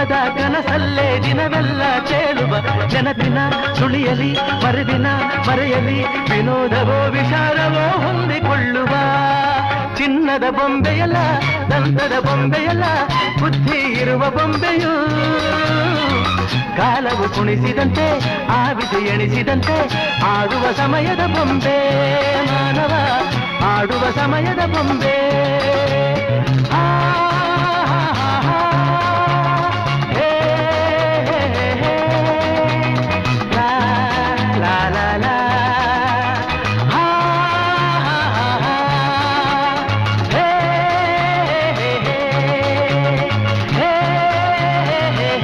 ಸುಖದ ಕನಸಲ್ಲೇ ದಿನವೆಲ್ಲ ತೇಲುವ ನೆನಪಿನ ಸುಳಿಯಲಿ ಮರುದಿನ ಮರೆಯಲಿ ವಿನೋದವೋ ವಿಚಾರವೋ ಹೊಂದಿಕೊಳ್ಳುವ ಚಿನ್ನದ ಬೊಂಬೆಯಲ್ಲ ದಂತದ ಬೊಂಬೆಯಲ್ಲ ಬುದ್ಧಿ ಇರುವ ಬೊಂಬೆಯೂ ಕಾಲವು ಕುಣಿಸಿದಂತೆ ಆವಿದು ಎಣಿಸಿದಂತೆ ಆಡುವ ಸಮಯದ ಬೊಂಬೆ ಮಾನವ ಆಡುವ ಸಮಯದ ಬೊಂಬೆ